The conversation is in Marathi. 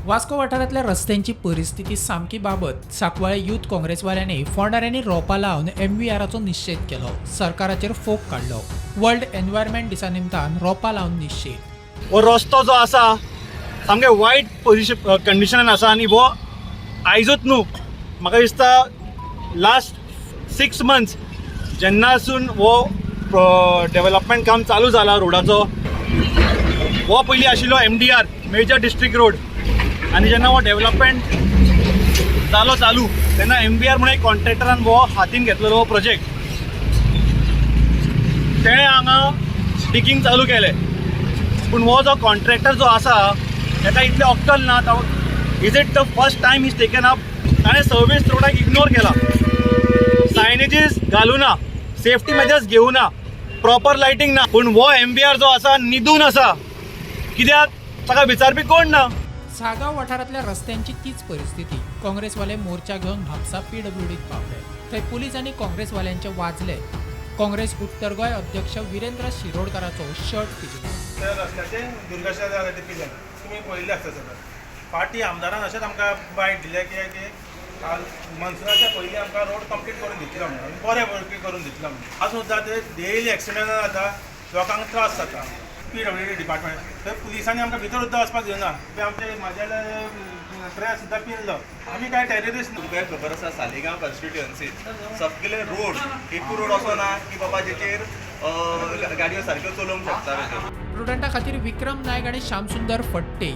वास्को वाठारांतल्या रस्त्यांची परिस्थिती सामकी बाबत सांकवाळे यूथ काँग्रेसवाल्यांनी फोंडाऱ्यांनी रोपां लावन MVRचो निषेध केलो. सरकाराचेर फोग काडलो. वर्ल्ड एनवायरमेंट दिसा निमतान रोपां लावन निषेध. हो रस्तो जो आसा सामके वायट कंडिशनान आसा आनी हो आयजूच न्हू, म्हाका दिसता लास्ट 6 months जेन्नासून हो डेव्हलपमेंट काम चालू जाला रोडाचो. हो पयलीं आशिल्लो MDR मेजर डिस्ट्रिक्ट रोड आनी जेन्ना हो डेव्हलपमेंट जालो चालू तेन्ना MVR म्हणून एक कॉन्ट्रॅक्टरान हो हातीन घेतलेलो हो प्रोजेक्ट. तेणें हांगा डिगींग चालू केलें, पूण हो जो कॉन्ट्रॅक्टर जो आसा ताका इतलें अक्कल ना. Is it the first time is taken up. ताणें सर्वीस रोडाक इग्नोर केला, सायनेजीस घालूं ना, सेफ्टी मेजर्स घेवं ना, प्रॉपर लायटिंग ना. पूण हो MVR जो आसा न्हिदून आसा. कित्याक ताका विचारपी कोण ना. सागाव वाठारांतल्या रस्त्यांची तीच परिस्थिती. काँग्रेसवाले मोर्चा घेवन म्हापसा PWDत पावले. थंय पुलीस आनी काँग्रेसवाल्यांचे वाजले. काँग्रेस उत्तर गोंय अध्यक्ष विरेंद्र शिरोडकाराचो शर्ट पिजिलो. त्या रस्त्याचे दुर्दशा जाल्या ते पिजन तुमी पळयल्ले आसता सगळें. पार्टी आमदारान अशेंच आमकां बायट दिल्या कित्याक की मनसुनाच्या पयलीं आमकां रोड कंप्लीट करून दितलो म्हणून आनी बरें वर्की करून दितलो म्हणून. आज सुद्दां ते डेली एक्सिडंट जाता, लोकांक त्रास जाता. PWD डिपार्टमेंट थंय पुलिसांनी आमकां भितर सुद्दां वचपाक दिना. ते आमचे म्हाजे ड्रेस सुद्दां पिनलो. आमी कांय टेररिस्ट न्हू. तुका खबर आसा सालिगांव कॉन्स्टिट्युएन्सीत सगळे रोड एकू रोड असो ना की बाबा जेचेर गाडयो सारक्यो चलोवंक शकता. स्टुडंटा खातीर विक्रम नायक आनी श्यामसुंदर फडटे